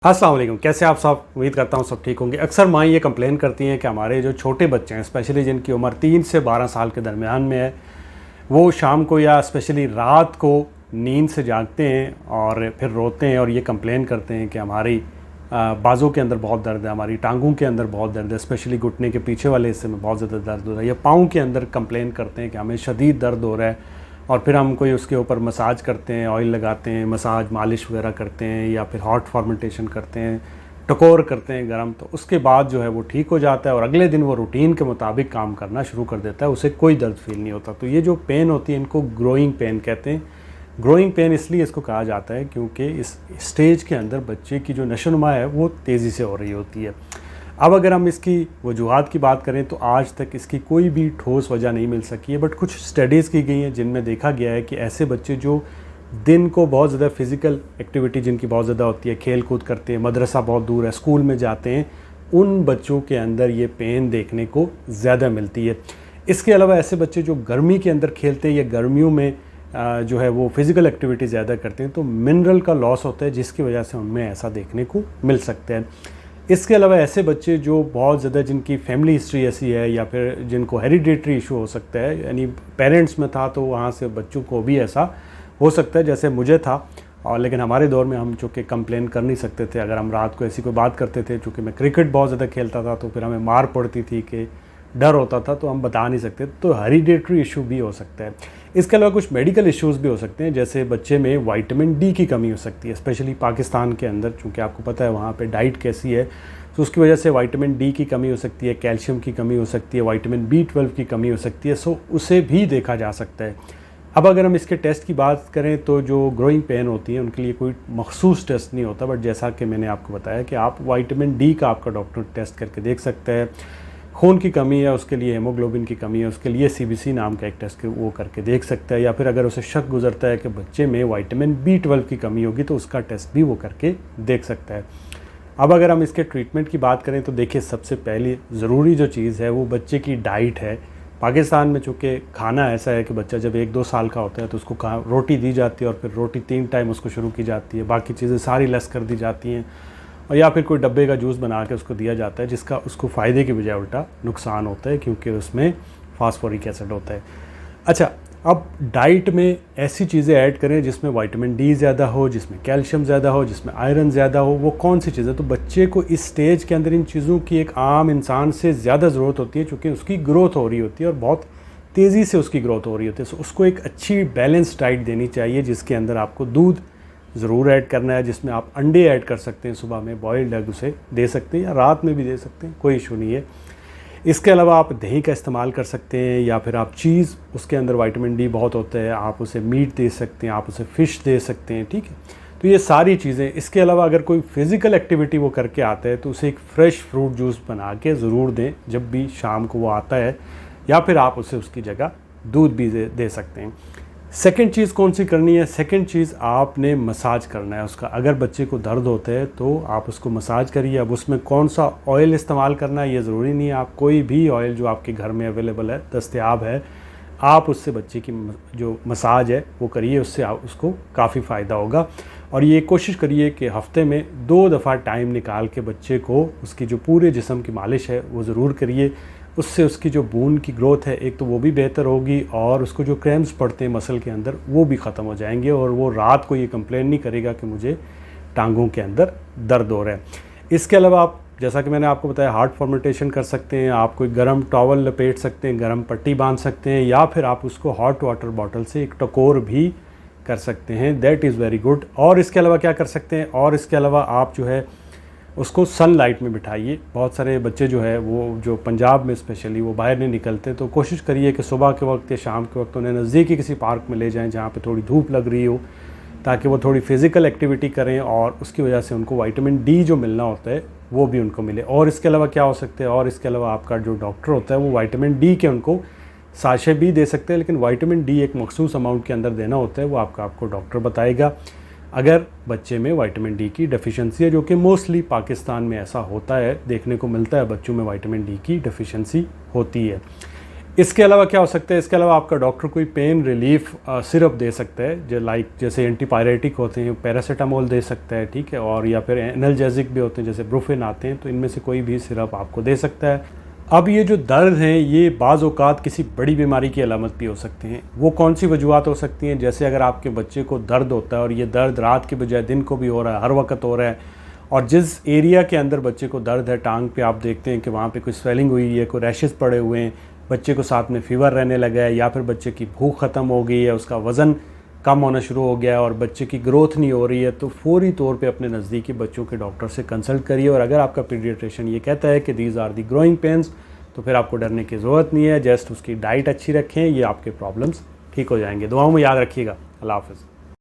अस्सलाम वालेकुम। कैसे आप सब? उम्मीद करता हूँ सब ठीक होंगे। अक्सर माँ ये कंप्लेन करती हैं कि हमारे जो छोटे बच्चे हैं, स्पेशली जिनकी उम्र 3 से 12 साल के दरमियान में है, वो शाम को या स्पेशली रात को नींद से जागते हैं और फिर रोते हैं और ये कंप्लेन करते हैं कि हमारी बाज़ों के अंदर बहुत दर्द है, हमारी टांगों के अंदर बहुत दर्द है, स्पेशली घुटने के पीछे वाले हिस्से में बहुत ज़्यादा दर्द हो रहा है, या पाँव के अंदर कंप्लेन करते हैं कि हमें शदीद दर्द हो रहा है। और फिर हम कोई उसके ऊपर मसाज करते हैं, ऑयल लगाते हैं, मसाज मालिश वगैरह करते हैं, या फिर हॉट फॉर्मेंटेशन करते हैं, टकोर करते हैं गर्म, तो उसके बाद जो है वो ठीक हो जाता है और अगले दिन वो रूटीन के मुताबिक काम करना शुरू कर देता है, उसे कोई दर्द फील नहीं होता। तो ये जो पेन होती है इनको ग्रोइंग पेन कहते हैं। ग्रोइंग पेन इसलिए इसको कहा जाता है क्योंकि इस स्टेज के अंदर बच्चे की जो नशोनुमा है वो तेज़ी से हो रही होती है। अब अगर हम इसकी वजूहात की बात करें तो आज तक इसकी कोई भी ठोस वजह नहीं मिल सकी है, बट कुछ स्टडीज़ की गई हैं जिनमें देखा गया है कि ऐसे बच्चे जो दिन को बहुत ज़्यादा फिज़िकल एक्टिविटी जिनकी बहुत ज़्यादा होती है, खेल कूद करते हैं, मदरसा बहुत दूर है, स्कूल में जाते हैं, उन बच्चों के अंदर ये पेन देखने को ज़्यादा मिलती है। इसके अलावा ऐसे बच्चे जो गर्मी के अंदर खेलते हैं या गर्मियों में जो है वो फिज़िकल एक्टिविटी ज़्यादा करते हैं, तो मिनरल का लॉस होता है जिसकी वजह से उनमें ऐसा देखने को मिल सकता है। इसके अलावा ऐसे बच्चे जो बहुत ज़्यादा जिनकी फैमिली हिस्ट्री ऐसी है या फिर जिनको हेरिडेटरी इशू हो सकता है, यानी पेरेंट्स में था तो वहाँ से बच्चों को भी ऐसा हो सकता है, जैसे मुझे था। और लेकिन हमारे दौर में हम चूँकि कंप्लेन कर नहीं सकते थे, अगर हम रात को ऐसी कोई बात करते थे, चूँकि मैं क्रिकेट बहुत ज़्यादा खेलता था तो फिर हमें मार पड़ती थी कि डर होता था, तो हम बता नहीं सकते, तो हेरिडेटरी इशू भी हो सकता है। इसके अलावा कुछ मेडिकल इश्यूज़ भी हो सकते हैं, जैसे बच्चे में विटामिन डी की कमी हो सकती है, स्पेशली पाकिस्तान के अंदर, चूँकि आपको पता है वहाँ पे डाइट कैसी है, तो उसकी वजह से विटामिन डी की कमी हो सकती है, कैल्शियम की कमी हो सकती है, विटामिन B12 की कमी हो सकती है, सो उसे भी देखा जा सकता है। अब अगर हम इसके टेस्ट की बात करें तो जो ग्रोइंग पेन होती है उनके लिए कोई मखसूस टेस्ट नहीं होता, बट जैसा कि मैंने आपको बताया कि आप विटामिन डी का आपका डॉक्टर टेस्ट करके देख सकता है। खून की कमी है उसके लिए, हेमोग्लोबिन की कमी है उसके लिए CBC नाम का एक टेस्ट वो करके देख सकता है, या फिर अगर उसे शक गुजरता है कि बच्चे में विटामिन B12 की कमी होगी तो उसका टेस्ट भी वो करके देख सकता है। अब अगर हम इसके ट्रीटमेंट की बात करें तो देखिए, सबसे पहली ज़रूरी जो चीज़ है वो बच्चे की डाइट है। पाकिस्तान में चूँकि खाना ऐसा है कि बच्चा जब 1-2 साल का होता है तो उसको रोटी दी जाती है और फिर रोटी 3 टाइम उसको शुरू की जाती है, बाकी चीज़ें सारी लेस कर दी जाती हैं, और या फिर कोई डब्बे का जूस बना के उसको दिया जाता है, जिसका उसको फ़ायदे की बजाय उल्टा नुकसान होता है क्योंकि उसमें फास्फोरिक एसिड होता है। अच्छा, अब डाइट में ऐसी चीज़ें ऐड करें जिसमें विटामिन डी ज़्यादा हो, जिसमें कैल्शियम ज़्यादा हो, जिसमें आयरन ज़्यादा हो, वो कौन सी चीज़ें? तो बच्चे को इस स्टेज के अंदर इन चीज़ों की एक आम इंसान से ज़्यादा ज़रूरत होती है, चूँकि उसकी ग्रोथ हो रही होती है और बहुत तेज़ी से उसकी ग्रोथ हो रही होती है। सो उसको एक अच्छी बैलेंस डाइट देनी चाहिए जिसके अंदर आपको दूध ज़रूर ऐड करना है, जिसमें आप अंडे ऐड कर सकते हैं, सुबह में बॉइल्ड एग उसे दे सकते हैं या रात में भी दे सकते हैं, कोई इशू नहीं है। इसके अलावा आप दही का इस्तेमाल कर सकते हैं, या फिर आप चीज़, उसके अंदर विटामिन डी बहुत होता है, आप उसे मीट दे सकते हैं, आप उसे फ़िश दे सकते हैं, ठीक है। तो ये सारी चीज़ें। इसके अलावा अगर कोई फ़िज़िकल एक्टिविटी वो करके आता है तो उसे एक फ़्रेश फ्रूट जूस बना के ज़रूर दें जब भी शाम को वो आता है, या फिर आप उसे उसकी जगह दूध भी दे सकते हैं। सेकंड चीज़ कौन सी करनी है? सेकंड चीज़ आपने मसाज करना है उसका। अगर बच्चे को दर्द होता है तो आप उसको मसाज करिए। अब उसमें कौन सा ऑयल इस्तेमाल करना है ये ज़रूरी नहीं है, आप कोई भी ऑयल जो आपके घर में अवेलेबल है, दस्तयाब है, आप उससे बच्चे की जो मसाज है वो करिए, उससे उसको काफ़ी फ़ायदा होगा। और ये कोशिश करिए कि हफ़्ते में 2 दफ़ा टाइम निकाल के बच्चे को उसकी जो पूरे जिस्म की मालिश है वो ज़रूर करिए। उससे उसकी जो बून की ग्रोथ है एक तो वो भी बेहतर होगी, और उसको जो क्रैम्प्स पड़ते हैं मसल के अंदर वो भी ख़त्म हो जाएंगे, और वो रात को ये कंप्लेन नहीं करेगा कि मुझे टांगों के अंदर दर्द हो रहा है। इसके अलावा आप, जैसा कि मैंने आपको बताया, हार्ट फॉर्मेंटेशन कर सकते हैं, आप कोई गर्म टॉवल लपेट सकते हैं, गर्म पट्टी बांध सकते हैं, या फिर आप उसको हॉट वाटर बॉटल से एक टकोर भी कर सकते हैं, दैट इज़ वेरी गुड। और इसके अलावा क्या कर सकते हैं, और इसके अलावा आप जो है उसको सनलाइट में बिठाइए। बहुत सारे बच्चे जो है वो, जो पंजाब में स्पेशली, वो बाहर नहीं निकलते, तो कोशिश करिए कि सुबह के वक्त या शाम के वक्त उन्हें नज़दीकी किसी पार्क में ले जाएं जहाँ पे थोड़ी धूप लग रही हो, ताकि वो थोड़ी फ़िज़िकल एक्टिविटी करें और उसकी वजह से उनको विटामिन डी जो मिलना होता है वो भी उनको मिले। और इसके अलावा क्या हो सकता है, और इसके अलावा आपका जो डॉक्टर होता है वो विटामिन डी के उनको साशे भी दे सकते हैं, लेकिन विटामिन डी एक मखसूस अमाउंट के अंदर देना होता है, वो आपको डॉक्टर बताएगा। अगर बच्चे में विटामिन डी की डेफिशिएंसी है, जो कि मोस्टली पाकिस्तान में ऐसा होता है, देखने को मिलता है, बच्चों में विटामिन डी की डेफिशिएंसी होती है। इसके अलावा क्या हो सकता है, इसके अलावा आपका डॉक्टर कोई पेन रिलीफ सिरप दे सकता है, जो जैसे एंटीपायरेटिक होते हैं, पैरासीटामोल दे सकता है, ठीक है, और या फिर एनाल्जेसिक भी होते हैं जैसे ब्रुफिन आते हैं, तो इनमें से कोई भी सिरप आपको दे सकता है। अब ये जो दर्द हैं ये बाज़ औक़ात किसी बड़ी बीमारी की अलामत भी हो सकती हैं। वो कौन सी वजूहत हो सकती हैं, जैसे अगर आपके बच्चे को दर्द होता है और ये दर्द रात के बजाय दिन को भी हो रहा है, हर वक्त हो रहा है, और जिस एरिया के अंदर बच्चे को दर्द है, टांग पे आप देखते हैं कि वहाँ पे कोई स्वेलिंग हुई है, कोई रैशेस पड़े हुए हैं, बच्चे को साथ में फ़ीवर रहने लगा है, या फिर बच्चे की भूख ख़त्म हो गई है, उसका वज़न कम होना शुरू हो गया है और बच्चे की ग्रोथ नहीं हो रही है, तो फौरी तौर पे अपने नज़दीकी बच्चों के डॉक्टर से कंसल्ट करिए। और अगर आपका पीडियाट्रिशियन ये कहता है कि these are the growing pains, तो फिर आपको डरने की ज़रूरत नहीं है। जस्ट उसकी डाइट अच्छी रखें, ये आपके प्रॉब्लम्स ठीक हो जाएंगे। दुआओं में याद रखिएगा। अल्लाह हाफ़िज़।